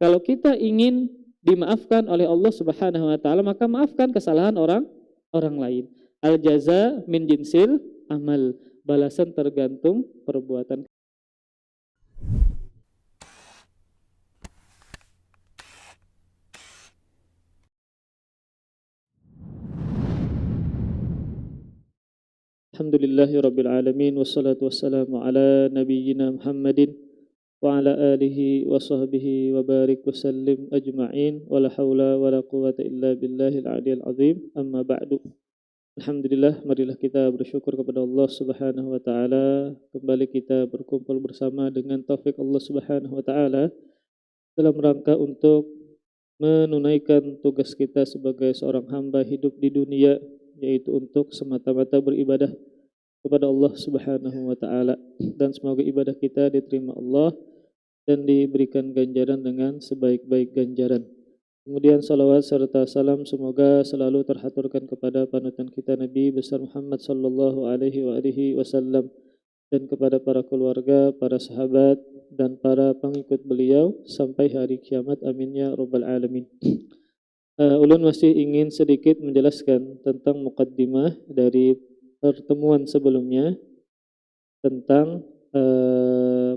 Kalau kita ingin dimaafkan oleh Allah Subhanahu wa taala, maka maafkan kesalahan orang lain. Al jaza min jinsil amal. Balasan tergantung perbuatan. Alhamdulillahirabbil alamin wassalatu wassalamu ala nabiyyina Muhammadin wa ala alihi wa sahbihi wa barik wa sallim ajma'in wa la haula wa la quwwata illa billahil aliyil azim amma ba'du. Alhamdulillah, marilah kita bersyukur kepada Allah Subhanahu wa taala. Kembali kita berkumpul bersama dengan taufik Allah Subhanahu wa taala dalam rangka untuk menunaikan tugas kita sebagai seorang hamba hidup di dunia, yaitu untuk semata-mata beribadah kepada Allah Subhanahu wa taala, dan semoga ibadah kita diterima Allah dan diberikan ganjaran dengan sebaik-baik ganjaran. Kemudian salawat serta salam semoga selalu terhaturkan kepada panutan kita Nabi besar Muhammad sallallahu alaihi wasallam dan kepada para keluarga, para sahabat dan para pengikut beliau sampai hari kiamat. Amin ya rabbal alamin. Ulun masih ingin sedikit menjelaskan tentang muqaddimah dari pertemuan sebelumnya tentang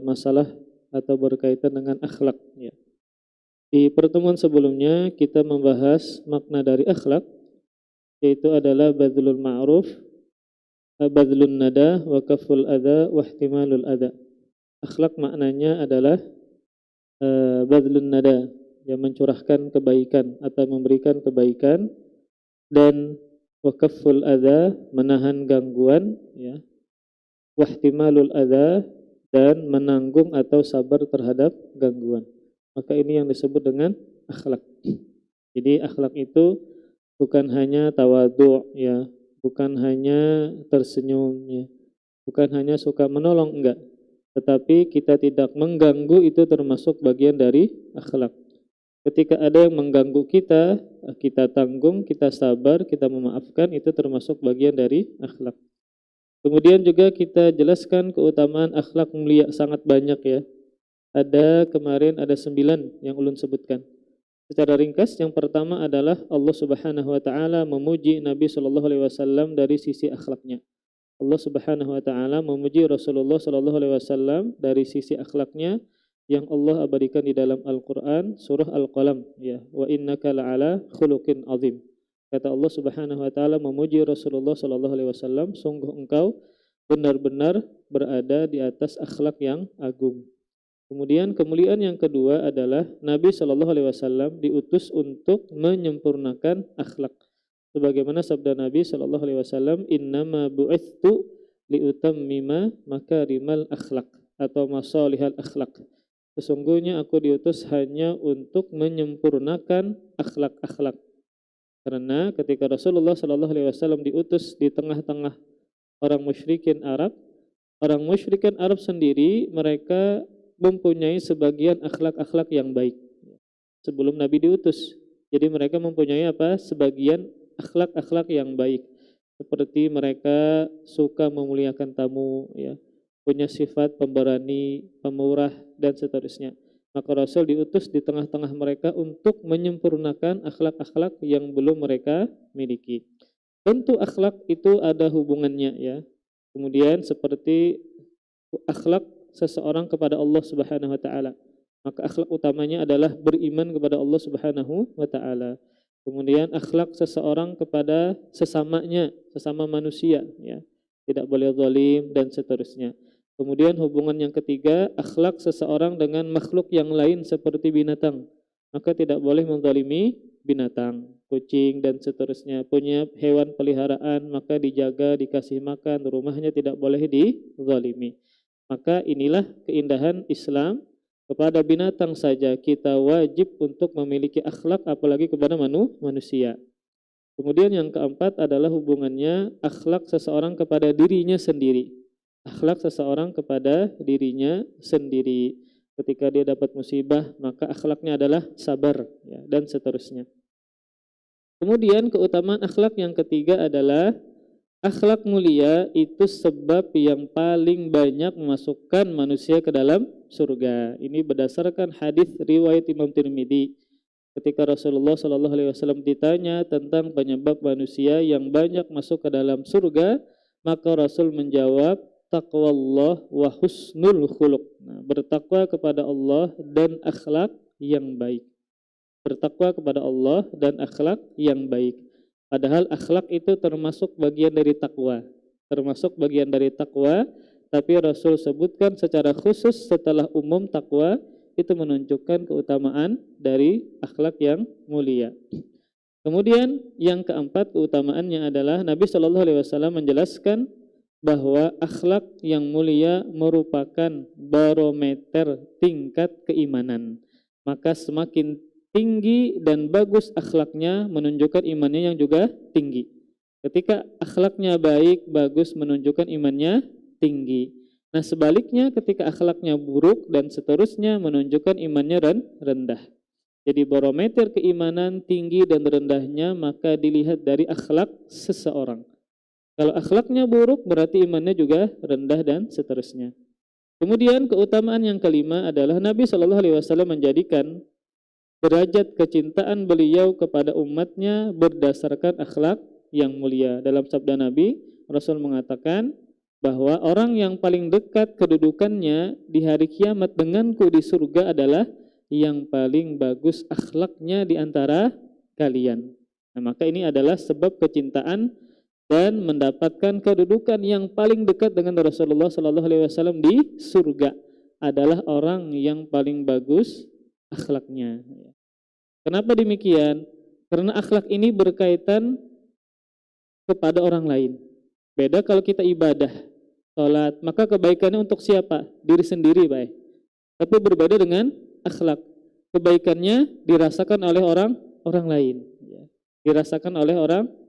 masalah atau berkaitan dengan akhlak ya. Di pertemuan sebelumnya kita membahas makna dari akhlak, yaitu adalah badlul ma'ruf, badlun nada, wa kaful adha, wa ihtimalul adha. Akhlak maknanya adalah badlun nada, yang mencurahkan kebaikan atau memberikan kebaikan, dan wa kaful adha, menahan gangguan ya. Wa ihtimalul adha, dan menanggung atau sabar terhadap gangguan. Maka ini yang disebut dengan akhlak. Jadi akhlak itu bukan hanya tawadhu ya, bukan hanya tersenyum ya, bukan hanya suka menolong, enggak. Tetapi kita tidak mengganggu, itu termasuk bagian dari akhlak. Ketika ada yang mengganggu kita, kita tanggung, kita sabar, kita memaafkan, itu termasuk bagian dari akhlak. Kemudian juga kita jelaskan keutamaan akhlak mulia sangat banyak ya. Kemarin ada 9 yang ulun sebutkan. Secara ringkas, yang pertama adalah Allah Subhanahu wa taala memuji Nabi sallallahu alaihi wasallam dari sisi akhlaknya. Allah Subhanahu wa taala memuji Rasulullah sallallahu alaihi wasallam dari sisi akhlaknya yang Allah abadikan di dalam Al-Qur'an surah Al-Qalam ya, wa innaka la'ala khuluqin azim. Kata Allah Subhanahu wa taala memuji Rasulullah sallallahu alaihi wasallam, sungguh engkau benar-benar berada di atas akhlak yang agung. Kemudian kemuliaan yang kedua adalah Nabi Shallallahu Alaihi Wasallam diutus untuk menyempurnakan akhlak. Sebagaimana sabda Nabi Shallallahu Alaihi Wasallam, Innama bu'ithtu liutammima makarimal akhlak atau masalihal akhlak. Sesungguhnya aku diutus hanya untuk menyempurnakan akhlak-akhlak. Karena ketika Rasulullah Shallallahu Alaihi Wasallam diutus di tengah-tengah orang musyrikin Arab sendiri mereka mempunyai sebagian akhlak-akhlak yang baik sebelum Nabi diutus. Jadi mereka mempunyai sebagian akhlak-akhlak yang baik, seperti mereka suka memuliakan tamu ya, punya sifat pemberani, pemurah dan seterusnya. Maka Rasul diutus di tengah-tengah mereka untuk menyempurnakan akhlak-akhlak yang belum mereka miliki. Tentu akhlak itu ada hubungannya ya. Kemudian seperti akhlak seseorang kepada Allah Subhanahu wa taala. Maka akhlak utamanya adalah beriman kepada Allah Subhanahu wa taala. Kemudian akhlak seseorang kepada sesamanya, sesama manusia ya. Tidak boleh zalim dan seterusnya. Kemudian hubungan yang ketiga, akhlak seseorang dengan makhluk yang lain seperti binatang. Maka tidak boleh menzalimi binatang, kucing dan seterusnya. Punya hewan peliharaan maka dijaga, dikasih makan, rumahnya tidak boleh dizalimi. Maka inilah keindahan Islam, kepada binatang saja kita wajib untuk memiliki akhlak, apalagi kepada manusia. Kemudian yang keempat adalah hubungannya akhlak seseorang kepada dirinya sendiri. Akhlak seseorang kepada dirinya sendiri. Ketika dia dapat musibah, maka akhlaknya adalah sabar ya, dan seterusnya. Kemudian keutamaan akhlak yang ketiga adalah akhlak mulia itu sebab yang paling banyak memasukkan manusia ke dalam surga. Ini berdasarkan hadis riwayat Imam Tirmidzi. Ketika Rasulullah Shallallahu Alaihi Wasallam ditanya tentang penyebab manusia yang banyak masuk ke dalam surga, maka Rasul menjawab, taqwallah wa husnul khuluq. Nah, bertakwa kepada Allah dan akhlak yang baik. Bertakwa kepada Allah dan akhlak yang baik. Padahal akhlak itu termasuk bagian dari takwa. Termasuk bagian dari takwa, tapi Rasul sebutkan secara khusus setelah umum takwa, itu menunjukkan keutamaan dari akhlak yang mulia. Kemudian yang keempat keutamaannya adalah Nabi Shallallahu Alaihi Wasallam menjelaskan bahwa akhlak yang mulia merupakan barometer tingkat keimanan. Maka semakin tinggi dan bagus akhlaknya menunjukkan imannya yang juga tinggi. Ketika akhlaknya baik, bagus menunjukkan imannya tinggi. Nah sebaliknya ketika akhlaknya buruk dan seterusnya menunjukkan imannya rendah. Jadi barometer keimanan tinggi dan rendahnya maka dilihat dari akhlak seseorang. Kalau akhlaknya buruk berarti imannya juga rendah dan seterusnya. Kemudian keutamaan yang kelima adalah Nabi Shallallahu Alaihi Wasallam menjadikan derajat kecintaan beliau kepada umatnya berdasarkan akhlak yang mulia. Dalam sabda Nabi, Rasul mengatakan bahwa orang yang paling dekat kedudukannya di hari kiamat denganku di surga adalah yang paling bagus akhlaknya di antara kalian. Nah, maka ini adalah sebab kecintaan dan mendapatkan kedudukan yang paling dekat dengan Rasulullah Sallallahu Alaihi Wasallam di surga adalah orang yang paling bagus akhlaknya. Kenapa demikian? Karena akhlak ini berkaitan kepada orang lain. Beda kalau kita ibadah, sholat, maka kebaikannya untuk siapa? Diri sendiri, baik. Tapi berbeda dengan akhlak. Kebaikannya dirasakan oleh orang lain. Dirasakan oleh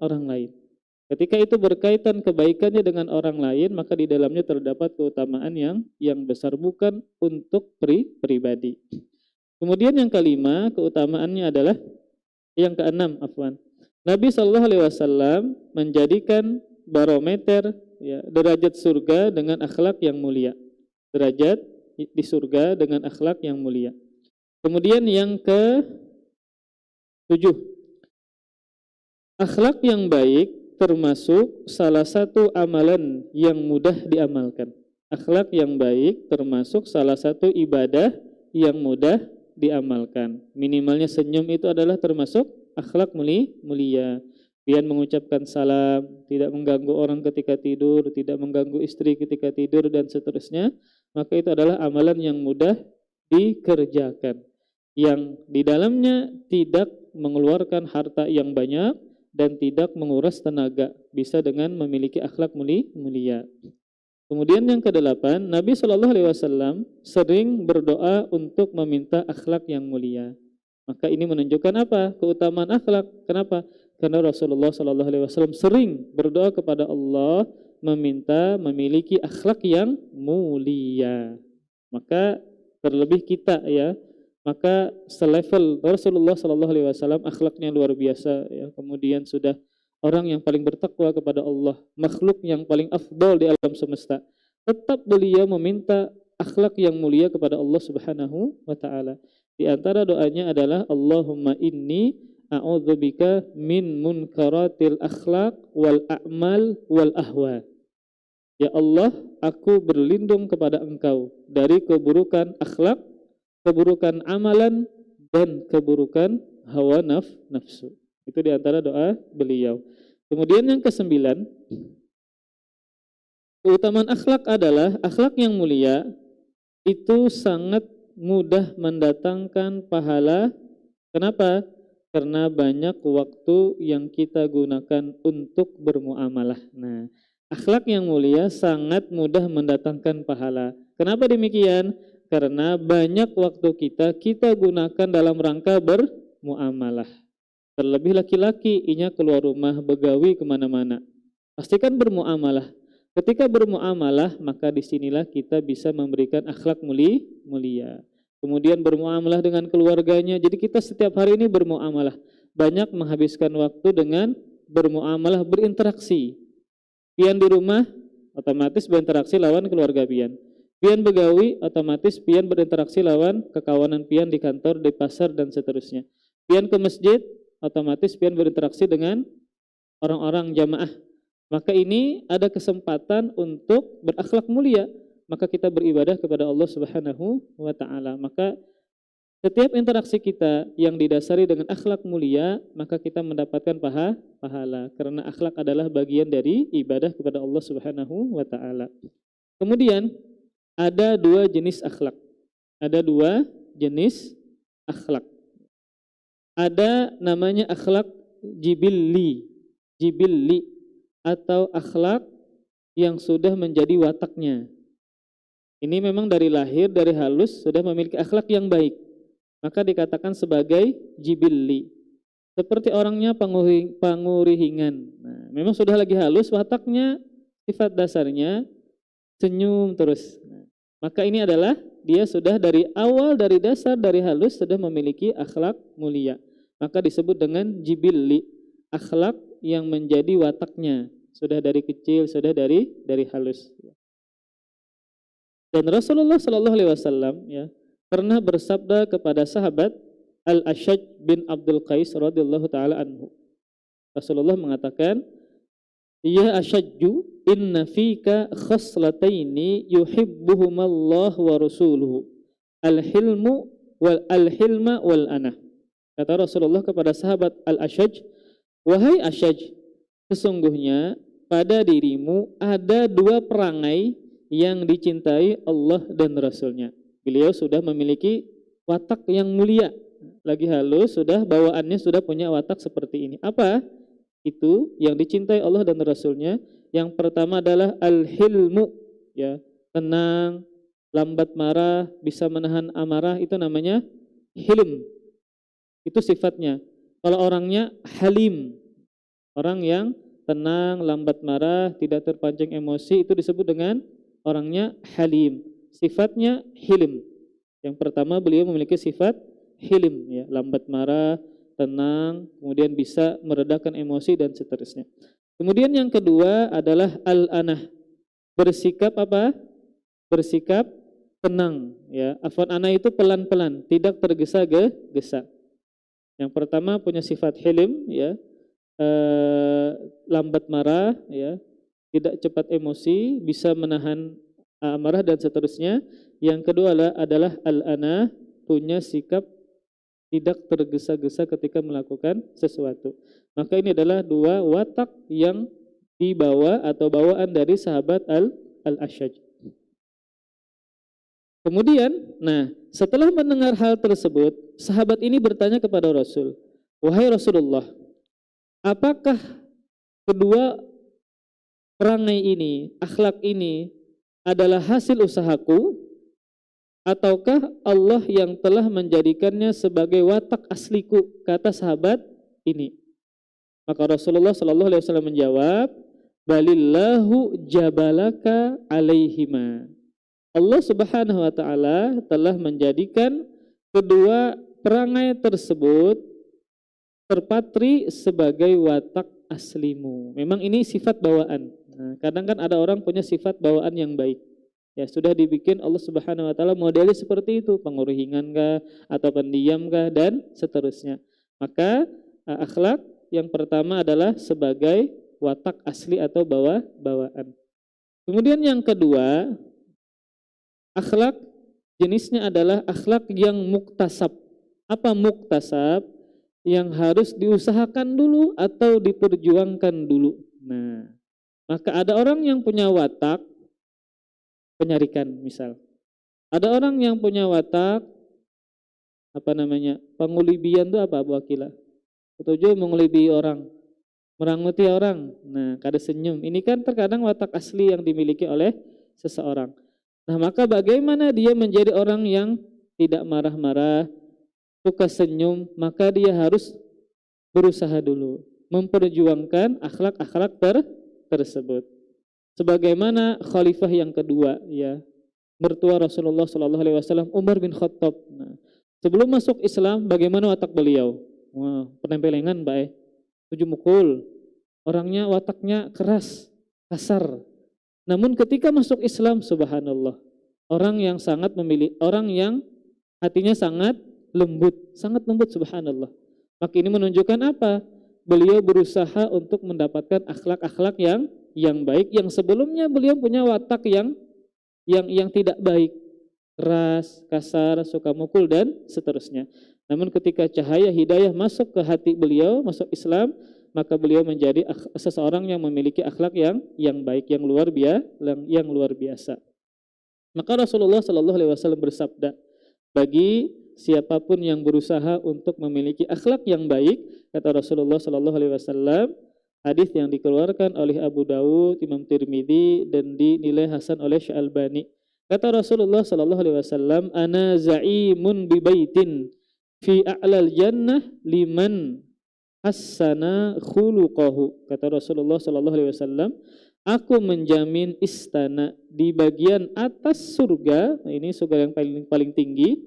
orang lain. Ketika itu berkaitan kebaikannya dengan orang lain, maka di dalamnya terdapat keutamaan yang besar, bukan untuk pribadi. Kemudian yang kelima, keutamaannya adalah yang keenam, afwan. Nabi Shallallahu Alaihi Wasallam menjadikan barometer derajat surga dengan akhlak yang mulia. Derajat di surga dengan akhlak yang mulia. Kemudian yang ke-7, akhlak yang baik termasuk salah satu amalan yang mudah diamalkan. Akhlak yang baik termasuk salah satu ibadah yang mudah diamalkan. Minimalnya senyum itu adalah termasuk akhlak mulia. Pian mengucapkan salam, tidak mengganggu orang ketika tidur, tidak mengganggu istri ketika tidur, dan seterusnya. Maka itu adalah amalan yang mudah dikerjakan, yang di dalamnya tidak mengeluarkan harta yang banyak dan tidak menguras tenaga, bisa dengan memiliki akhlak mulia. Kemudian yang ke-8, Nabi Shallallahu Alaihi Wasallam sering berdoa untuk meminta akhlak yang mulia. Maka ini menunjukkan apa? Keutamaan akhlak. Kenapa? Karena Rasulullah Shallallahu Alaihi Wasallam sering berdoa kepada Allah meminta memiliki akhlak yang mulia. Maka terlebih kita maka selevel Rasulullah Shallallahu Alaihi Wasallam akhlaknya luar biasa. Kemudian sudah orang yang paling bertakwa kepada Allah, makhluk yang paling afdal di alam semesta. Tetap beliau meminta akhlak yang mulia kepada Allah Subhanahu wa taala. Di antara doanya adalah Allahumma inni a'udzubika min munkaratil akhlaq wal a'mal wal ahwa. Ya Allah, aku berlindung kepada Engkau dari keburukan akhlak, keburukan amalan, dan keburukan hawa nafsu. Itu di antara doa beliau. Kemudian yang ke-9, keutamaan akhlak adalah akhlak yang mulia itu sangat mudah mendatangkan pahala. Kenapa? Karena banyak waktu yang kita gunakan untuk bermuamalah. Nah, akhlak yang mulia sangat mudah mendatangkan pahala. Kenapa demikian? Karena banyak waktu kita gunakan dalam rangka bermuamalah. Terlebih laki-laki, inya keluar rumah, begawi kemana-mana. Pastikan bermuamalah. Ketika bermuamalah, maka disinilah kita bisa memberikan akhlak mulia. Kemudian bermuamalah dengan keluarganya. Jadi kita setiap hari ini bermuamalah. Banyak menghabiskan waktu dengan bermuamalah, berinteraksi. Pian di rumah otomatis berinteraksi lawan keluarga pian. Pian begawi otomatis pian berinteraksi lawan kekawanan pian di kantor, di pasar dan seterusnya. Pian ke masjid otomatis pian berinteraksi dengan orang-orang jamaah. Maka ini ada kesempatan untuk berakhlak mulia. Maka kita beribadah kepada Allah Subhanahu wa taala. Maka setiap interaksi kita yang didasari dengan akhlak mulia, maka kita mendapatkan pahala. Karena akhlak adalah bagian dari ibadah kepada Allah Subhanahu wa taala. Kemudian ada dua jenis akhlak. Ada dua jenis akhlak. Ada namanya akhlak jibilli atau akhlak yang sudah menjadi wataknya. Ini memang dari lahir, dari halus sudah memiliki akhlak yang baik. Maka dikatakan sebagai jibilli. Seperti orangnya pangurihingan. Nah, memang sudah lagi halus wataknya, sifat dasarnya senyum terus. Nah, maka ini adalah dia sudah dari awal, dari dasar, dari halus sudah memiliki akhlak mulia. Maka disebut dengan jibilli, akhlak yang menjadi wataknya, sudah dari kecil, sudah dari halus. Dan Rasulullah Shallallahu Alaihi Wasallam ya pernah bersabda kepada sahabat Al-Ashaj bin Abdul Qais radhiyallahu taala anhu. Rasulullah mengatakan, "Ya Ashajju, inna fika khaslataini yuhibbuhumallah wa rasuluhu, al-hilma wal anah." Kata Rasulullah kepada sahabat Al-Ashaj, "Wahai Ashaj, sesungguhnya pada dirimu ada dua perangai yang dicintai Allah dan Rasulnya." Beliau sudah memiliki watak yang mulia, lagi halus, sudah bawaannya sudah punya watak seperti ini. Apa itu yang dicintai Allah dan Rasulnya? Yang pertama adalah al-hilmu, ya, tenang, lambat marah, bisa menahan amarah, itu namanya hilm. Itu sifatnya. Kalau orangnya halim, orang yang tenang, lambat marah, tidak terpancing emosi, itu disebut dengan orangnya halim. Sifatnya hilm. Yang pertama beliau memiliki sifat hilm, ya, lambat marah, tenang, kemudian bisa meredakan emosi dan seterusnya. Kemudian yang kedua adalah al-anah. Bersikap apa? Bersikap tenang, ya. Afwan anah itu pelan-pelan, tidak tergesa-gesa. Yang pertama punya sifat hilm, ya. Lambat marah, ya. Tidak cepat emosi, bisa menahan amarah dan seterusnya. Yang kedua adalah al-anah, punya sikap tidak tergesa-gesa ketika melakukan sesuatu. Maka ini adalah dua watak yang dibawa atau bawaan dari sahabat Al-Ashaj. Kemudian, setelah mendengar hal tersebut, sahabat ini bertanya kepada Rasul, "Wahai Rasulullah, apakah kedua perangai ini, akhlak ini adalah hasil usahaku, ataukah Allah yang telah menjadikannya sebagai watak asliku?" Kata sahabat ini. Maka Rasulullah Shallallahu Alaihi Wasallam menjawab, "Balillahu jabalaka alaihima." Allah Subhanahu Wa Taala telah menjadikan kedua perangai tersebut terpatri sebagai watak aslimu. Memang ini sifat bawaan. Nah, kadang kan ada orang punya sifat bawaan yang baik. Ya, sudah dibikin Allah Subhanahu wa taala modelnya seperti itu, pengurihingan kah atau pendiam kah dan seterusnya. Maka akhlak yang pertama adalah sebagai watak asli atau bawaan. Kemudian yang kedua, akhlak jenisnya adalah akhlak yang muktasab. Apa muktasab? Yang harus diusahakan dulu atau diperjuangkan dulu. Nah, maka ada orang yang punya watak penyarikan misal. Ada orang yang punya watak pengulibian itu apa Bu Akila? Ketujuh mengulibi orang, meranguti orang. Nah, kada senyum. Ini kan terkadang watak asli yang dimiliki oleh seseorang. Nah, maka bagaimana dia menjadi orang yang tidak marah-marah, suka senyum, maka dia harus berusaha dulu memperjuangkan akhlak-akhlak tersebut. Sebagaimana khalifah yang kedua, ya, mertua Rasulullah Shallallahu Alaihi Wasallam, Umar bin Khattab. Nah, sebelum masuk Islam, bagaimana watak beliau? Wah, penempelengan, tujuh mukul. Orangnya wataknya keras, kasar. Namun ketika masuk Islam, subhanallah, orang yang orang yang hatinya sangat lembut subhanallah. Maka ini menunjukkan apa? Beliau berusaha untuk mendapatkan akhlak-akhlak yang baik, yang sebelumnya beliau punya watak yang tidak baik, keras, kasar, suka mukul dan seterusnya. Namun ketika cahaya hidayah masuk ke hati beliau, masuk Islam, maka beliau menjadi seseorang yang memiliki akhlak yang baik, yang luar biasa. Maka Rasulullah Shallallahu Alaihi Wasallam bersabda, bagi siapapun yang berusaha untuk memiliki akhlak yang baik, kata Rasulullah Shallallahu Alaihi Wasallam, hadis yang dikeluarkan oleh Abu Dawud, Imam Tirmidzi dan dinilai hasan oleh Syalbani. Kata Rasulullah Shallallahu Alaihi Wasallam, ana za'imun bi baitin fi a'lal jannah liman hassana khuluqahu. Kata Rasulullah Shallallahu Alaihi Wasallam, aku menjamin istana di bagian atas surga. Nah, ini surga yang paling tinggi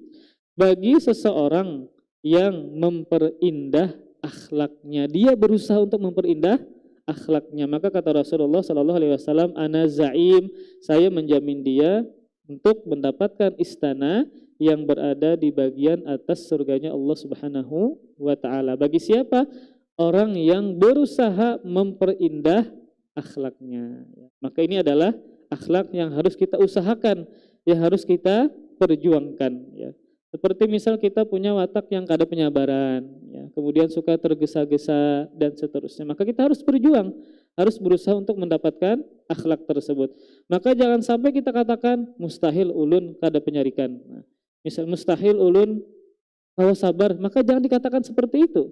bagi seseorang yang memperindah akhlaknya. Dia berusaha untuk memperindah akhlaknya. Maka kata Rasulullah Shallallahu Alaihi Wasallam, ana za'im, saya menjamin dia untuk mendapatkan istana yang berada di bagian atas surganya Allah Subhanahu wa Ta'ala. Bagi siapa? Orang yang berusaha memperindah akhlaknya. Maka ini adalah akhlak yang harus kita usahakan, yang harus kita perjuangkan. Ya. Seperti misal kita punya watak yang kada penyabaran, ya, kemudian suka tergesa-gesa dan seterusnya. Maka kita harus berjuang, harus berusaha untuk mendapatkan akhlak tersebut. Maka jangan sampai kita katakan mustahil ulun kada penyarikan. Nah, misal mustahil ulun hawa sabar, maka jangan dikatakan seperti itu.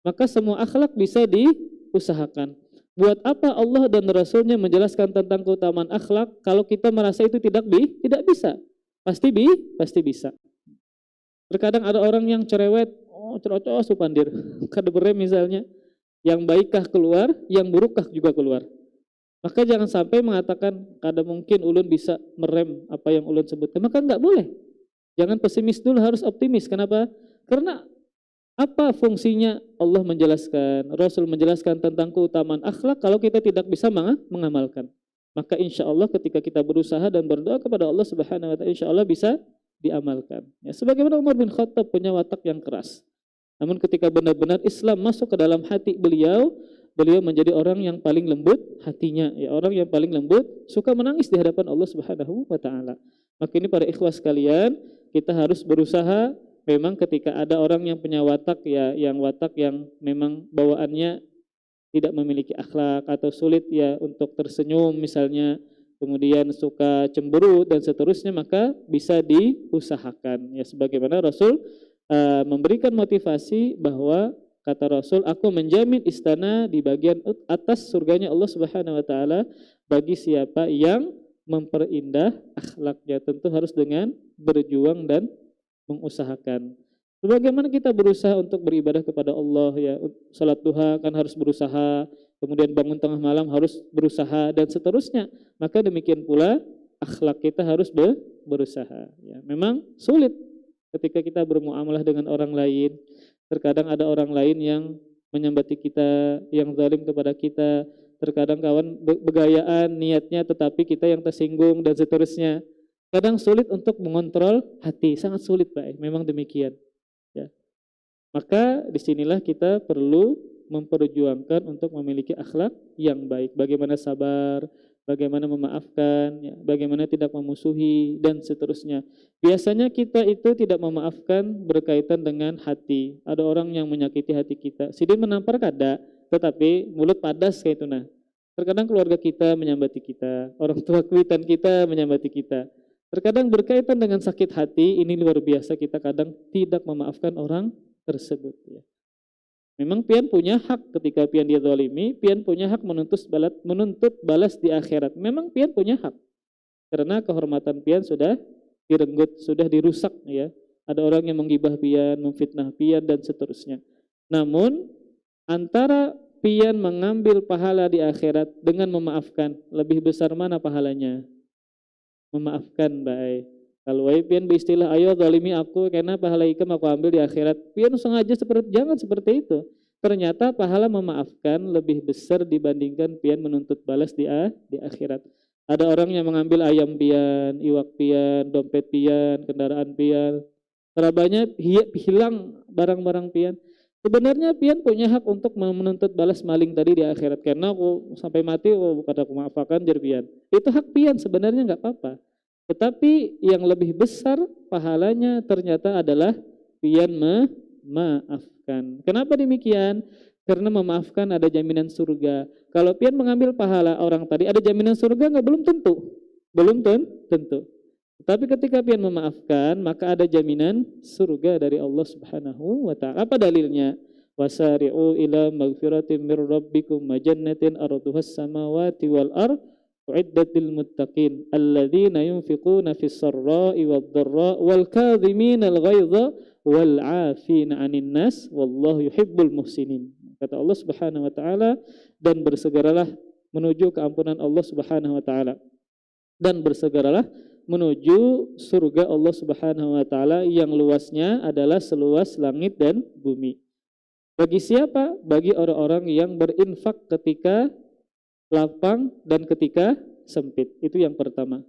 Maka semua akhlak bisa diusahakan. Buat apa Allah dan Rasulnya menjelaskan tentang keutamaan akhlak kalau kita merasa itu tidak bisa? Pasti bisa. Terkadang ada orang yang cerewet, cerocos supandir, kada berem misalnya, yang baikkah keluar, yang burukkah juga keluar. Maka jangan sampai mengatakan kada mungkin ulun bisa merem apa yang ulun sebutkan. Maka enggak boleh. Jangan pesimis dulu, harus optimis. Kenapa? Karena apa fungsinya Allah menjelaskan, Rasul menjelaskan tentang keutamaan akhlak kalau kita tidak bisa mengamalkan. Maka insya Allah ketika kita berusaha dan berdoa kepada Allah Subhanahu wa Ta'ala, insya Allah bisa diamalkan. Ya, sebagaimana Umar bin Khattab punya watak yang keras. Namun ketika benar-benar Islam masuk ke dalam hati beliau menjadi orang yang paling lembut hatinya, ya, orang yang paling lembut, suka menangis di hadapan Allah Subhanahu wa Ta'ala. Maka ini para ikhwas sekalian, kita harus berusaha. Memang ketika ada orang yang punya watak yang memang bawaannya tidak memiliki akhlak atau sulit ya untuk tersenyum misalnya, kemudian suka cemberut dan seterusnya, maka bisa diusahakan. Ya, sebagaimana Rasul memberikan motivasi bahwa kata Rasul, aku menjamin istana di bagian atas surganya Allah Subhanahu wa Ta'ala bagi siapa yang memperindah akhlaknya. Tentu harus dengan berjuang dan mengusahakan. Sebagaimana kita berusaha untuk beribadah kepada Allah, ya, salat duha kan harus berusaha, kemudian bangun tengah malam harus berusaha dan seterusnya. Maka demikian pula akhlak kita harus berusaha. Ya, memang sulit ketika kita bermuamalah dengan orang lain. Terkadang ada orang lain yang menyambati kita, yang zalim kepada kita. Terkadang kawan begayaan niatnya tetapi kita yang tersinggung dan seterusnya. Kadang sulit untuk mengontrol hati, sangat sulit Pak. Memang demikian. Ya. Maka disinilah kita perlu memperjuangkan untuk memiliki akhlak yang baik. Bagaimana sabar, bagaimana memaafkan, ya, bagaimana tidak memusuhi dan seterusnya. Biasanya kita itu tidak memaafkan berkaitan dengan hati. Ada orang yang menyakiti hati kita. Sidin menampar kada, tetapi mulut padas kayak itu nah. Terkadang keluarga kita menyambati kita, orang tua kuitan kita menyambati kita. Terkadang berkaitan dengan sakit hati, ini luar biasa kita kadang tidak memaafkan orang tersebut. Ya. Memang pian punya hak ketika pian dia zalimi, pian punya hak menuntut balas di akhirat. Memang pian punya hak. Karena kehormatan pian sudah direnggut, sudah dirusak. Ya. Ada orang yang menggibah pian, memfitnah pian dan seterusnya. Namun antara pian mengambil pahala di akhirat dengan memaafkan, lebih besar mana pahalanya? Memaafkan baik. Kalau pian beristilah ayo zalimi aku karena pahala ikam aku ambil di akhirat. Pian sengaja jangan seperti itu. ternyata pahala memaafkan lebih besar dibandingkan pian menuntut balas di akhirat. Ada orang yang mengambil ayam pian, iwak pian, dompet pian, kendaraan pian, terabanya hilang barang-barang pian. Sebenarnya pian punya hak untuk menuntut balas maling tadi di akhirat, karena aku sampai mati kata aku maafakan jar pian. Itu hak pian sebenarnya nggak apa-apa. Tetapi yang lebih besar pahalanya ternyata adalah pian memaafkan. Kenapa demikian? Karena memaafkan ada jaminan surga. Kalau pian mengambil pahala orang tadi, ada jaminan surga nggak? Belum tentu. Belum tentu. Tapi ketika pian memaafkan, maka ada jaminan surga dari Allah Subhanahu wa taala. Apa dalilnya? Wasari'u ila magfiratin mir rabbikum wa jannatin arduhas samawati wal ard uiddatil muttaqin alladzina yunfiquna fis sarra'i wad dharra wal kadhiminal ghaidha wal 'afina 'anil nas wallahu yuhibbul muhsinin. Kata Allah Subhanahu wa taala, dan bersegeralah menuju keampunan Allah Subhanahu wa taala, dan bersegeralah menuju surga Allah Subhanahu wa taala yang luasnya adalah seluas langit dan bumi. Bagi siapa? Bagi orang-orang yang berinfak ketika lapang dan ketika sempit. Itu yang pertama.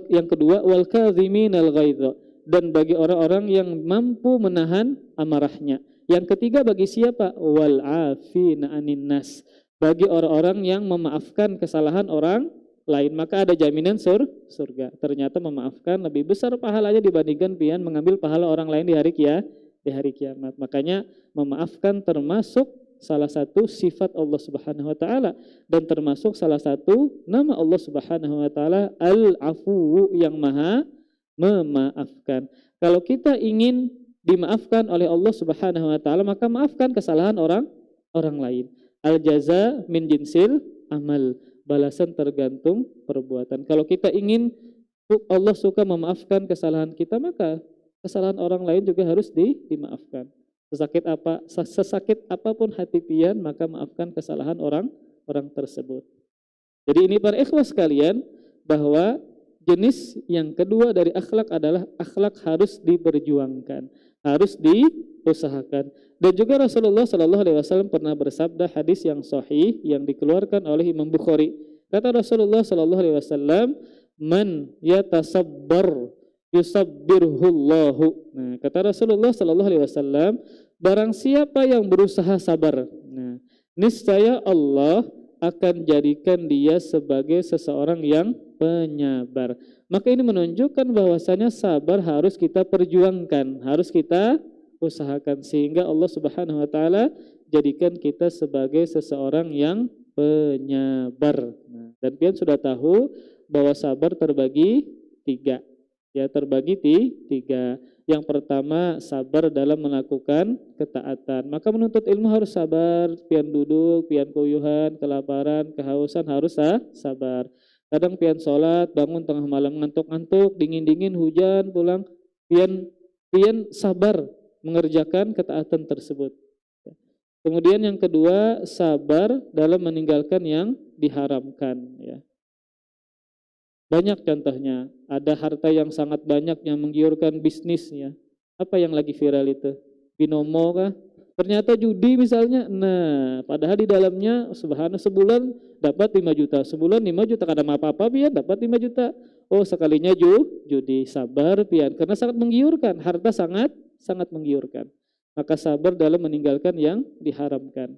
Yang kedua, wal kadhiminal ghaidha, dan bagi orang-orang yang mampu menahan amarahnya. Yang ketiga bagi siapa? Wal afina 'anin nas, bagi orang-orang yang memaafkan kesalahan orang lain, maka ada jaminan surga. Ternyata memaafkan lebih besar pahalanya dibandingkan pian mengambil pahala orang lain di hari kiamat. Makanya memaafkan termasuk salah satu sifat Allah Subhanahu wa taala, dan termasuk salah satu nama Allah Subhanahu wa taala Al-Afu, yang Maha memaafkan. Kalau kita ingin dimaafkan oleh Allah Subhanahu wa taala, maka maafkan kesalahan orang lain. Al-jaza min jinsil amal, balasan tergantung perbuatan. Kalau kita ingin Allah suka memaafkan kesalahan kita, maka kesalahan orang lain juga harus dimaafkan. Sesakit apapun hati pian, maka maafkan kesalahan orang tersebut. Jadi ini para ikhwas sekalian, bahwa jenis yang kedua dari akhlak adalah akhlak harus diperjuangkan, harus diusahakan. Dan juga Rasulullah Shallallahu Alaihi Wasallam pernah bersabda, hadis yang sahih yang dikeluarkan oleh Imam Bukhari. Kata Rasulullah Shallallahu Alaihi Wasallam, man yatasabbar yusabbirhullahu. Nah, kata Rasulullah Shallallahu Alaihi Wasallam, barang siapa yang berusaha sabar, nah, niscaya Allah akan jadikan dia sebagai seseorang yang penyabar. Maka ini menunjukkan bahwasanya sabar harus kita perjuangkan, harus kita usahakan, sehingga Allah Subhanahu wa taala jadikan kita sebagai seseorang yang penyabar. Nah, dan pian sudah tahu bahwa sabar terbagi tiga. Ya, terbagi tiga. Yang pertama, sabar dalam melakukan ketaatan. Maka menuntut ilmu harus sabar, pian duduk, pian kuyuhan, kelaparan, kehausan harus sabar. Kadang pian sholat, bangun tengah malam ngantuk-ngantuk, dingin-dingin, hujan, pulang, pian sabar mengerjakan ketaatan tersebut. Kemudian yang kedua, sabar dalam meninggalkan yang diharamkan. Ya. Banyak contohnya, ada harta yang sangat banyak yang menggiurkan bisnisnya. Apa yang lagi viral itu? Binomo kah? Ternyata judi misalnya. Nah, padahal di dalamnya subhanallah sebulan dapat 5 juta. Sebulan 5 juta, kadang apa-apa pian dapat 5 juta. Oh, sekalinya judi, sabar pian, karena sangat menggiurkan, harta sangat menggiurkan. Maka sabar dalam meninggalkan yang diharamkan.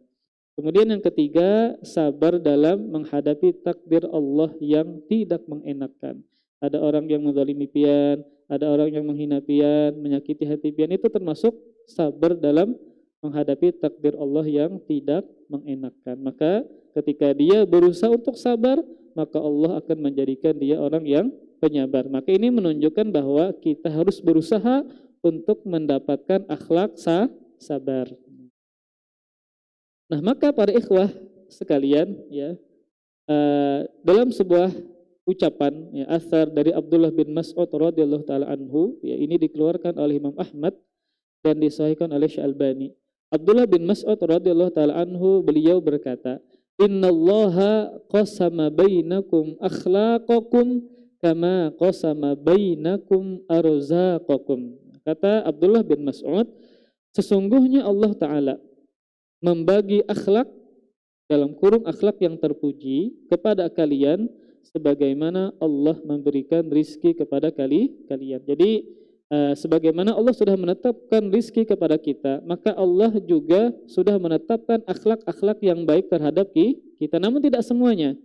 Kemudian yang ketiga, sabar dalam menghadapi takdir Allah yang tidak mengenakkan. Ada orang yang menzalimi pian, ada orang yang menghina pian, menyakiti hati pian, itu termasuk sabar dalam menghadapi takdir Allah yang tidak mengenakkan. Maka ketika dia berusaha untuk sabar, maka Allah akan menjadikan dia orang yang penyabar. Maka ini menunjukkan bahwa kita harus berusaha untuk mendapatkan akhlak sabar. Nah, maka para ikhwah sekalian, ya, dalam sebuah ucapan, ya, athar dari Abdullah bin Mas'ud radhiyallahu taala anhu, ya, ini dikeluarkan oleh Imam Ahmad dan disahihkan oleh Syalbani. Abdullah bin Mas'ud radhiyallahu taala anhu, beliau berkata, "Innallaha qasama bainakum akhlaqakum kama qasama bainakum arzaqakum." Kata Abdullah bin Mas'ud, sesungguhnya Allah taala membagi akhlak dalam kurung akhlak yang terpuji kepada kalian sebagaimana Allah memberikan rizki kepada kalian. Jadi sebagaimana Allah sudah menetapkan rizki kepada kita, maka Allah juga sudah menetapkan akhlak-akhlak yang baik terhadap kita. Namun tidak semuanya.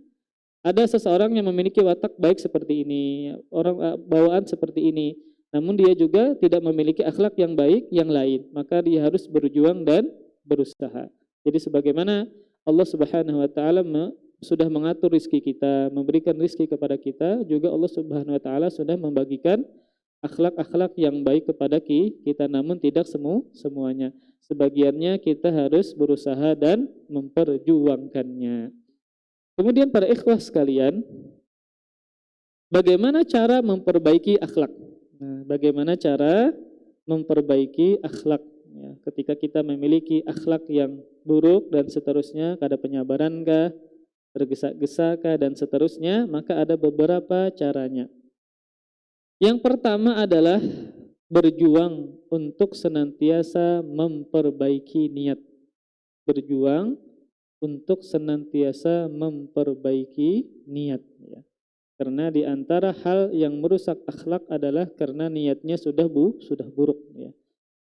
Ada seseorang yang memiliki watak baik seperti ini, orang bawaan seperti ini, namun dia juga tidak memiliki akhlak yang baik yang lain. Maka dia harus berjuang dan berusaha. Jadi sebagaimana Allah Subhanahu wa taala sudah mengatur rizki kita, memberikan rizki kepada kita, juga Allah Subhanahu wa taala sudah membagikan akhlak-akhlak yang baik kepada kita, namun tidak semuanya. Sebagiannya kita harus berusaha dan memperjuangkannya. Kemudian para ikhwah sekalian, bagaimana cara memperbaiki akhlak? Nah, bagaimana cara memperbaiki akhlak? Ya, ketika kita memiliki akhlak yang buruk dan seterusnya, ada penyabarankah, tergesa-gesakah dan seterusnya, maka ada beberapa caranya. Yang pertama adalah berjuang untuk senantiasa memperbaiki niat. Berjuang untuk senantiasa memperbaiki niat. Ya. Karena di antara hal yang merusak akhlak adalah karena niatnya sudah buruk. Ya.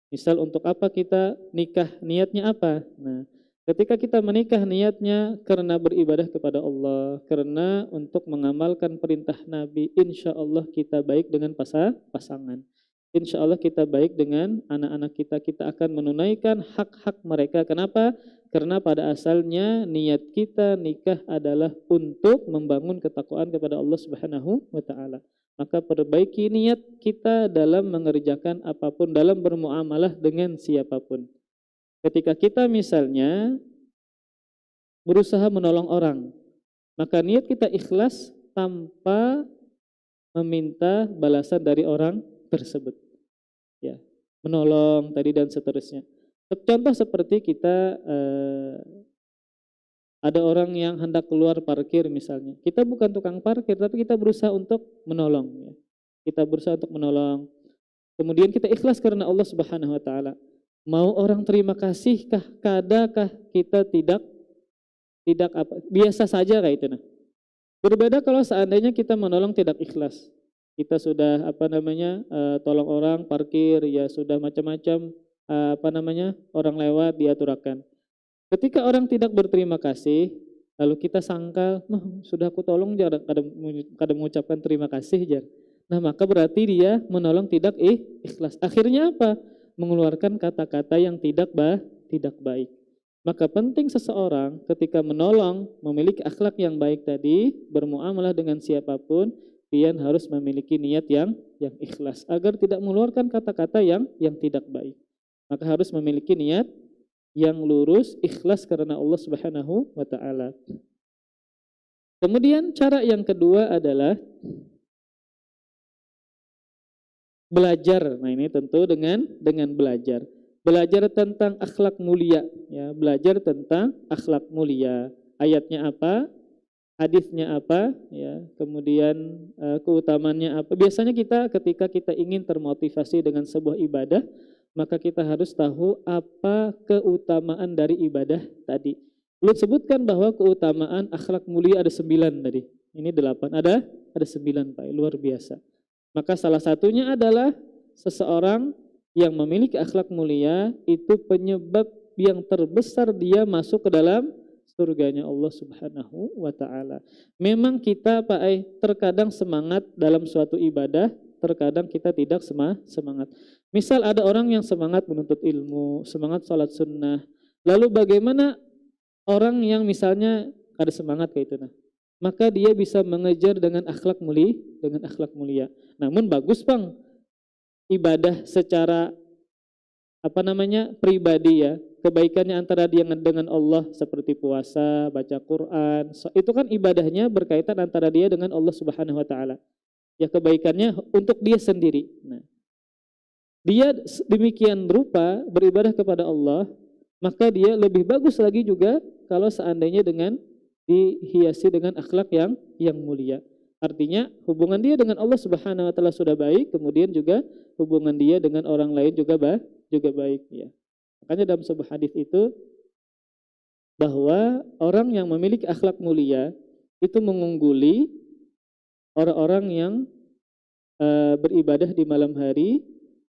Misal untuk apa kita nikah, niatnya apa? Nah, ketika kita menikah niatnya karena beribadah kepada Allah, karena untuk mengamalkan perintah Nabi, insya Allah kita baik dengan pasangan. Insya Allah kita baik dengan anak-anak kita, kita akan menunaikan hak-hak mereka. Kenapa? Karena pada asalnya niat kita nikah adalah untuk membangun ketakwaan kepada Allah Subhanahu wa taala. Maka perbaiki niat kita dalam mengerjakan apapun, dalam bermuamalah dengan siapapun. Ketika kita misalnya berusaha menolong orang, maka niat kita ikhlas tanpa meminta balasan dari orang tersebut. Ya, menolong tadi dan seterusnya. Contoh seperti kita ada orang yang hendak keluar parkir misalnya. Kita bukan tukang parkir, tapi kita berusaha untuk menolong. Ya. Kita berusaha untuk menolong. Kemudian kita ikhlas karena Allah Subhanahu wa taala. Mau orang terima kasih kah? Kadakah kita tidak apa? Biasa saja kayak itu nah. Berbeda kalau seandainya kita menolong tidak ikhlas. Kita sudah tolong orang parkir, ya sudah macam-macam orang lewat diaturakan. Ketika orang tidak berterima kasih, lalu kita sangkal, sudah aku tolong jarang kadang mengucapkan terima kasih jar. Nah, maka berarti dia menolong tidak ikhlas. Akhirnya apa? Mengeluarkan kata-kata yang tidak baik. Maka penting seseorang ketika menolong, memiliki akhlak yang baik tadi, bermuamalah dengan siapapun, dia harus memiliki niat yang ikhlas agar tidak mengeluarkan kata-kata yang tidak baik. Maka harus memiliki niat yang lurus, ikhlas karena Allah Subhanahu wa taala. Kemudian cara yang kedua adalah belajar. Nah, ini tentu dengan belajar. Belajar tentang akhlak mulia, ya, belajar tentang akhlak mulia. Ayatnya apa? Hadisnya apa, ya. Kemudian keutamaannya apa? Biasanya kita ketika kita ingin termotivasi dengan sebuah ibadah, maka kita harus tahu apa keutamaan dari ibadah tadi. Belum sebutkan bahwa keutamaan akhlak mulia ada 9 tadi. Ini 8, ada 9 Pak, luar biasa. Maka salah satunya adalah seseorang yang memiliki akhlak mulia itu penyebab yang terbesar dia masuk ke dalam surganya Allah Subhanahu wa taala. Memang kita Pak terkadang semangat dalam suatu ibadah, terkadang kita tidak semangat. Misal ada orang yang semangat menuntut ilmu, semangat sholat sunnah. Lalu bagaimana orang yang misalnya ada semangat kayak itu nah? Maka dia bisa mengejar dengan akhlak mulia. Namun bagus Bang, ibadah secara pribadi ya, kebaikannya antara dia dengan Allah seperti puasa, baca Quran, itu kan ibadahnya berkaitan antara dia dengan Allah Subhanahu wa taala. Ya, kebaikannya untuk dia sendiri. Nah, dia demikian rupa beribadah kepada Allah, maka dia lebih bagus lagi juga kalau seandainya dengan dihiasi dengan akhlak yang mulia. Artinya hubungan dia dengan Allah Subhanahu wa taala sudah baik, kemudian juga hubungan dia dengan orang lain juga baik ya. Makanya dalam sebuah hadis itu bahwa orang yang memiliki akhlak mulia itu mengungguli orang-orang yang beribadah di malam hari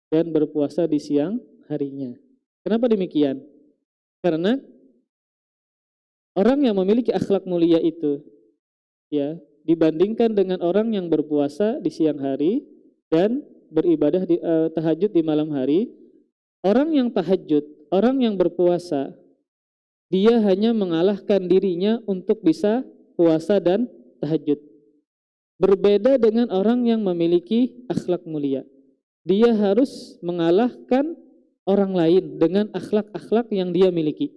dan berpuasa di siang harinya. Kenapa demikian? Karena orang yang memiliki akhlak mulia itu ya dibandingkan dengan orang yang berpuasa di siang hari dan beribadah di tahajud di malam hari, orang yang tahajud, orang yang berpuasa, dia hanya mengalahkan dirinya untuk bisa puasa dan tahajud. Berbeda dengan orang yang memiliki akhlak mulia. Dia harus mengalahkan orang lain dengan akhlak-akhlak yang dia miliki.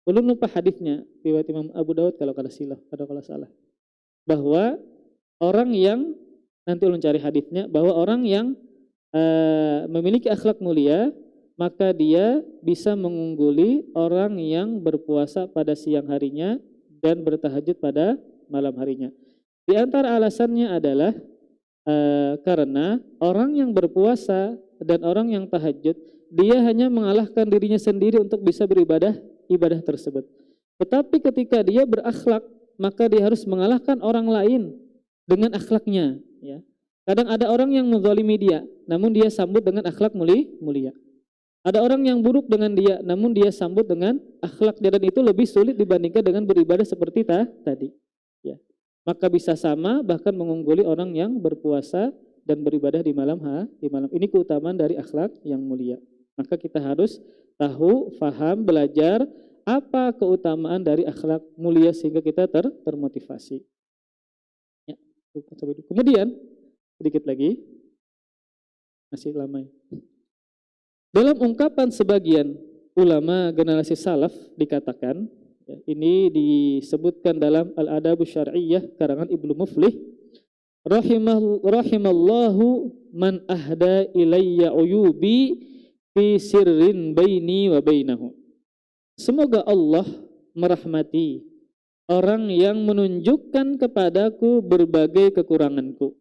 Ulun lupa hadisnya, riwayat Imam Abu Daud kalau salah. Bahwa orang yang, nanti ulun cari hadisnya, bahwa orang yang memiliki akhlak mulia, maka dia bisa mengungguli orang yang berpuasa pada siang harinya dan bertahajud pada malam harinya. Di antara alasannya adalah karena orang yang berpuasa dan orang yang tahajud, dia hanya mengalahkan dirinya sendiri untuk bisa beribadah ibadah tersebut. Tetapi ketika dia berakhlak, maka dia harus mengalahkan orang lain dengan akhlaknya. Ya. Kadang ada orang yang menzalimi dia, namun dia sambut dengan akhlak mulia. Ada orang yang buruk dengan dia, namun dia sambut dengan akhlak dia, dan itu lebih sulit dibandingkan dengan beribadah seperti tadi. Ya. Maka bisa sama, bahkan mengungguli orang yang berpuasa dan beribadah di malam ini keutamaan dari akhlak yang mulia. Maka kita harus tahu, faham, belajar apa keutamaan dari akhlak mulia sehingga kita termotivasi. Ya. Kemudian sedikit lagi, masih lama ya. Dalam ungkapan sebagian ulama generasi salaf dikatakan, ya, ini disebutkan dalam Al-Adabus Syar'iyyah karangan Ibnu Muflih, rahimallahu man ahda ilayya uyubi fi sirrin baini wa bainahu. Semoga Allah merahmati orang yang menunjukkan kepadaku berbagai kekuranganku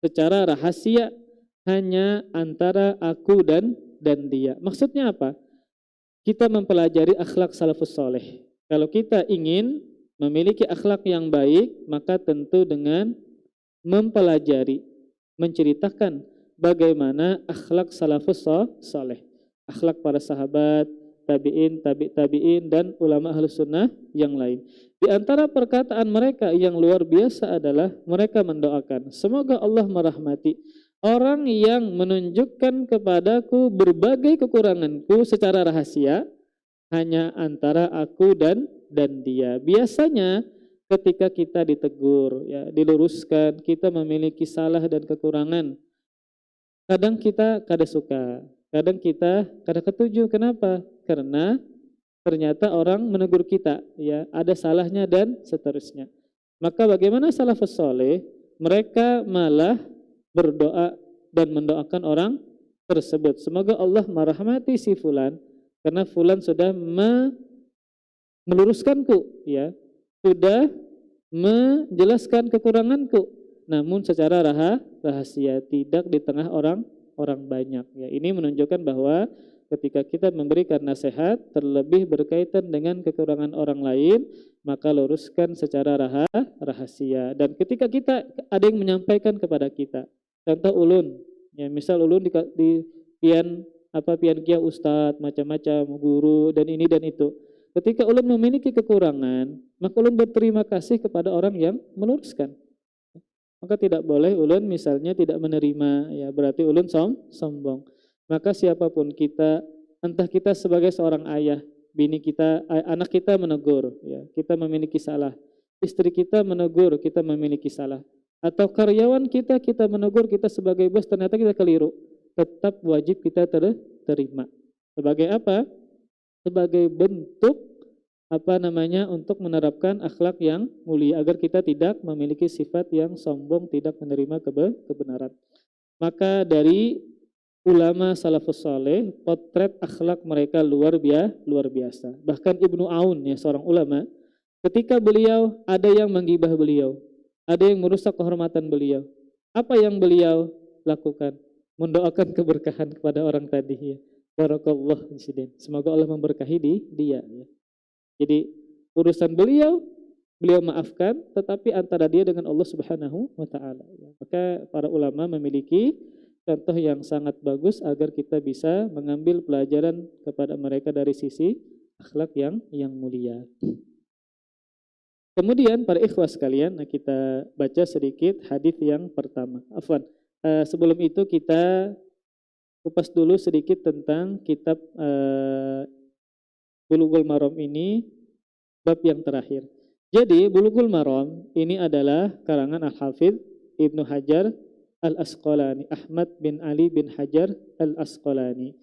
secara rahasia hanya antara aku dan dia. Maksudnya apa? Kita mempelajari akhlak salafus saleh. Kalau kita ingin memiliki akhlak yang baik, maka tentu dengan mempelajari, menceritakan bagaimana akhlak salafus saleh, akhlak para sahabat, tabi'in, tabi'in, dan ulama ahlus sunnah yang lain. Di antara perkataan mereka yang luar biasa adalah mereka mendoakan, semoga Allah merahmati orang yang menunjukkan kepadaku berbagai kekuranganku secara rahasia hanya antara aku dan dia. Biasanya ketika kita ditegur, ya, diluruskan, kita memiliki salah dan kekurangan, kadang kita kada suka, kadang kita kada ketuju. Kenapa? Karena ternyata orang menegur kita, ya, ada salahnya dan seterusnya. Maka bagaimana salafus saleh? Mereka malah berdoa dan mendoakan orang tersebut. Semoga Allah merahmati si fulan karena fulan sudah meluruskanku, ya, sudah menjelaskan kekuranganku, namun secara rahasia, tidak di tengah orang banyak. Ya, ini menunjukkan bahwa ketika kita memberikan nasihat terlebih berkaitan dengan kekurangan orang lain, maka luruskan secara rahasia. Dan ketika kita ada yang menyampaikan kepada kita, contoh ulun, ya, misal ulun di pian kia ustadz, macam-macam guru dan ini dan itu. Ketika ulun memiliki kekurangan, maka ulun berterima kasih kepada orang yang meluruskan. Maka tidak boleh ulun misalnya tidak menerima, ya berarti ulun sombong. Maka siapapun kita, entah kita sebagai seorang ayah, bini kita, anak kita menegur, ya, kita memiliki salah. Istri kita menegur, kita memiliki salah. Atau karyawan kita menegur, kita sebagai bos ternyata kita keliru, tetap wajib kita terima. Sebagai apa? Sebagai bentuk untuk menerapkan akhlak yang mulia agar kita tidak memiliki sifat yang sombong, tidak menerima kebenaran. Maka dari ulama salafus saleh, potret akhlak mereka luar biasa. Bahkan Ibnu Aun, ya, seorang ulama, ketika beliau ada yang menggibah beliau, ada yang merusak kehormatan beliau, apa yang beliau lakukan? Mendoakan keberkahan kepada orang tadi, ya. Barakallah, semoga Allah memberkahi dia, ya. Jadi urusan beliau maafkan, tetapi antara dia dengan Allah Subhanahu wa taala. Maka para ulama memiliki contoh yang sangat bagus agar kita bisa mengambil pelajaran kepada mereka dari sisi akhlak yang mulia. Kemudian para ikhwas sekalian, kita baca sedikit hadis yang pertama. Afwan, sebelum itu kita kupas dulu sedikit tentang kitab Bulughul Maram ini, bab yang terakhir. Jadi Bulughul Maram ini adalah karangan Al-Hafidz Ibnu Hajar Al-Asqalani, Ahmad bin Ali bin Hajar Al-Asqalani.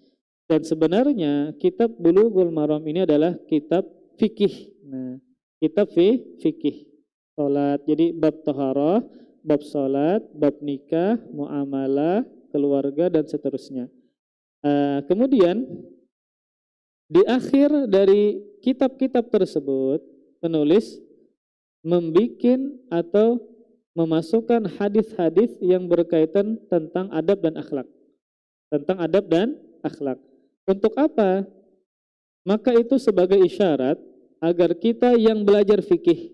Dan sebenarnya kitab Bulughul Maram ini adalah kitab fikih. Nah, kitab fikih. Salat, jadi bab taharah, bab salat, bab nikah, muamalah, keluarga dan seterusnya. Kemudian di akhir dari kitab-kitab tersebut penulis membikin atau memasukkan hadis-hadis yang berkaitan tentang adab dan akhlak. Tentang adab dan akhlak. Untuk apa? Maka itu sebagai isyarat agar kita yang belajar fikih,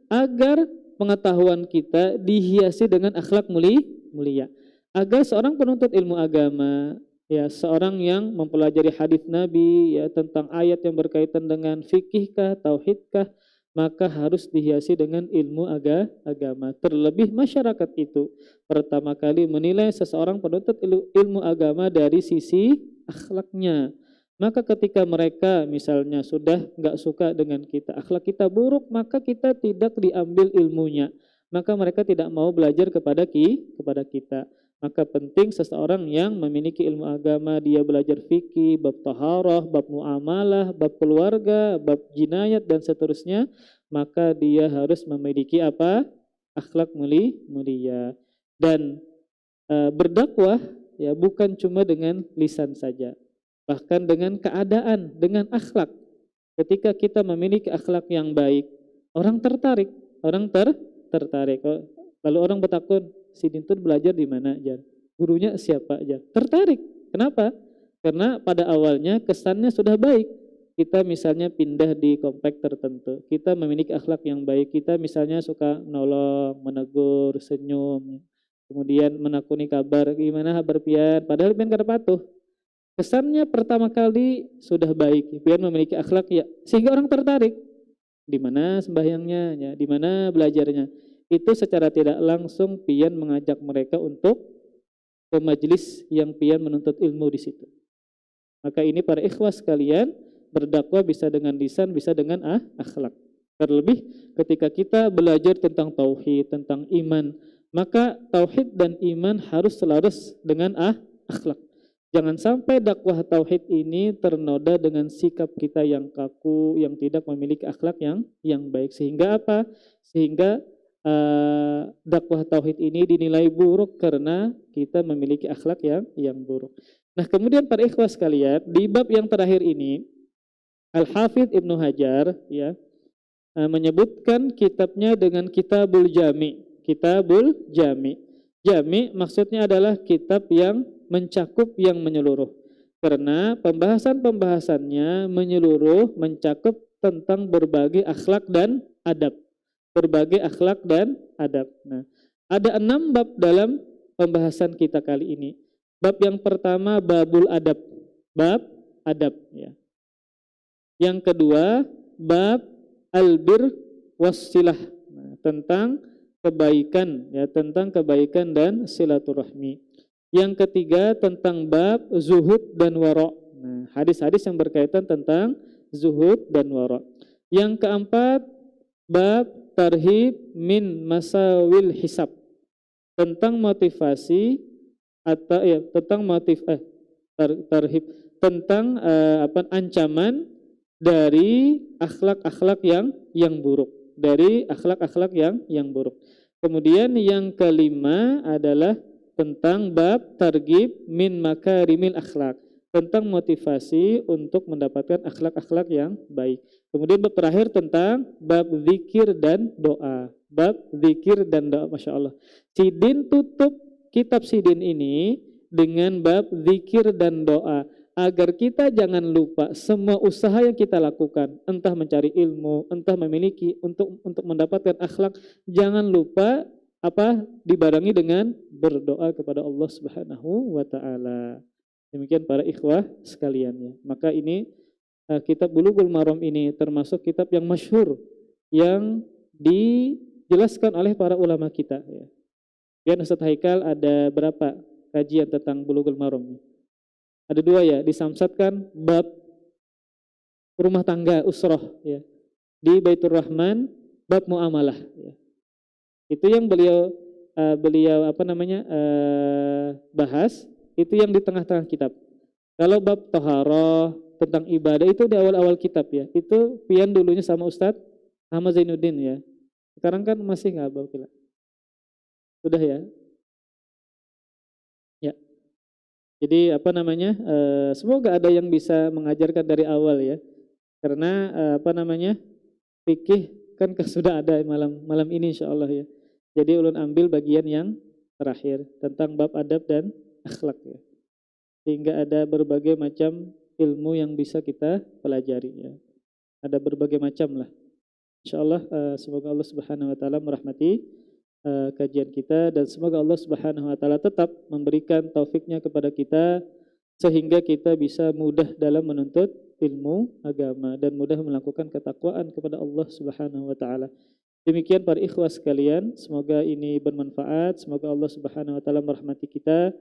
agar pengetahuan kita dihiasi dengan akhlak mulia. Agar seorang penuntut ilmu agama, ya seorang yang mempelajari hadis Nabi, ya tentang ayat yang berkaitan dengan fikihkah, tauhidkah, maka harus dihiasi dengan ilmu agama. Terlebih masyarakat itu pertama kali menilai seseorang penuntut ilmu agama dari sisi akhlaknya. Maka ketika mereka misalnya sudah nggak suka dengan kita, akhlak kita buruk, maka kita tidak diambil ilmunya. Maka mereka tidak mau belajar kepada kita. Maka penting seseorang yang memiliki ilmu agama, dia belajar fikih, bab taharah, bab muamalah, bab keluarga, bab jinayat dan seterusnya, maka dia harus memiliki apa? Akhlak mulia. Dan berdakwah ya bukan cuma dengan lisan saja, bahkan dengan keadaan, dengan akhlak. Ketika kita memiliki akhlak yang baik, orang tertarik, tertarik. Lalu orang bertakun, si Dintun belajar di mana aja? Gurunya siapa aja? Tertarik. Kenapa? Karena pada awalnya kesannya sudah baik. Kita misalnya pindah di komplek tertentu. Kita memiliki akhlak yang baik. Kita misalnya suka nolong, menegur, senyum. Kemudian menakuni kabar, gimana kabar pian? Padahal pian kada patuh. Kesannya pertama kali sudah baik. Pian memiliki akhlak ya, sehingga orang tertarik. Di mana sembahyangnya, ya, di mana belajarnya. Itu secara tidak langsung pian mengajak mereka untuk ke majelis yang pian menuntut ilmu di situ. Maka ini para ikhwas sekalian, berdakwah bisa dengan lisan, bisa dengan akhlak. Terlebih ketika kita belajar tentang tauhid, tentang iman, maka tauhid dan iman harus selaras dengan akhlak. Jangan sampai dakwah tauhid ini ternoda dengan sikap kita yang kaku, yang tidak memiliki akhlak yang baik. Sehingga apa? Sehingga dakwah tauhid ini dinilai buruk karena kita memiliki akhlak yang buruk. Nah, kemudian para ikhwas sekalian, di bab yang terakhir ini Al-Hafidz Ibnu Hajar ya menyebutkan kitabnya dengan Kitabul Jami. Kitabul Jami. Jami maksudnya adalah kitab yang mencakup, yang menyeluruh. Karena pembahasannya menyeluruh, mencakup tentang berbagai akhlak dan adab. Nah, ada 6 bab dalam pembahasan kita kali ini. Bab yang pertama babul adab, bab adab ya. Yang kedua bab albir wassilah, nah, tentang kebaikan ya, tentang kebaikan dan silaturahmi. Yang ketiga tentang bab zuhud dan wara. Nah, hadis-hadis yang berkaitan tentang zuhud dan wara. Yang keempat bab tarhib min masawil hisab, tentang motivasi atau ya tentang tarhib tentang ancaman dari akhlak-akhlak yang buruk, dari akhlak-akhlak yang buruk. Kemudian yang kelima adalah tentang bab targhib min makarimil akhlak, tentang motivasi untuk mendapatkan akhlak-akhlak yang baik. Kemudian bab terakhir tentang bab zikir dan doa. Bab zikir dan doa, Masya Allah. Sidin tutup kitab Sidin ini dengan bab zikir dan doa. agar kita jangan lupa semua usaha yang kita lakukan, entah mencari ilmu, entah memiliki untuk mendapatkan akhlak, jangan lupa dibarengi dengan berdoa kepada Allah Subhanahu wa taala. Demikian para ikhwah sekalian ya. Maka ini kitab Bulughul Maram ini termasuk kitab yang masyhur yang dijelaskan oleh para ulama kita ya. Ya Ustaz Haikal ada berapa kajian tentang Bulughul Maram? Ada 2 ya, disamsatkan bab rumah tangga usrah ya. Di Baitur Rahman bab muamalah ya. Itu yang beliau bahas, itu yang di tengah-tengah kitab. Kalau bab taharah tentang ibadah itu di awal-awal kitab ya. Itu pian dulunya sama Ustadz Ahmad Zainuddin ya. Sekarang kan masih nggak Bang Kila? Sudah ya? Ya. Jadi semoga ada yang bisa mengajarkan dari awal ya. Karena fikih kan sudah ada malam ini insyaallah ya. Jadi ulun ambil bagian yang terakhir tentang bab adab dan akhlak ya. Sehingga ada berbagai macam ilmu yang bisa kita pelajari ya. Ada berbagai macam lah. Insyaallah semoga Allah Subhanahu wa taala merahmati kajian kita dan semoga Allah Subhanahu wa taala tetap memberikan taufiknya kepada kita sehingga kita bisa mudah dalam menuntut ilmu agama dan mudah melakukan ketakwaan kepada Allah Subhanahu wa taala. Demikian para ikhwah sekalian, semoga ini bermanfaat, semoga Allah Subhanahu wa taala merahmati kita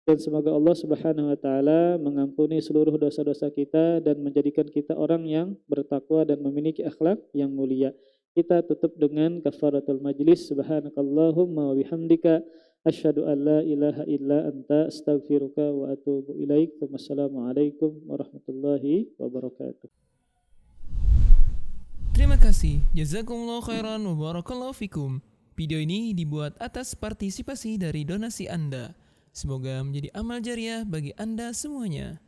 dan semoga Allah Subhanahu wa taala mengampuni seluruh dosa-dosa kita dan menjadikan kita orang yang bertakwa dan memiliki akhlak yang mulia. Kita tutup dengan kafaratul majlis. Subhanakallahumma wa bihamdika asyhadu an la ilaha illa anta astaghfiruka wa atubu ilaik. Wassalamualaikum warahmatullahi wabarakatuh. Terima kasih. Jazakumullah khairan wa barakallahu fikum. Video ini dibuat atas partisipasi dari donasi Anda. Semoga menjadi amal jariah bagi Anda semuanya.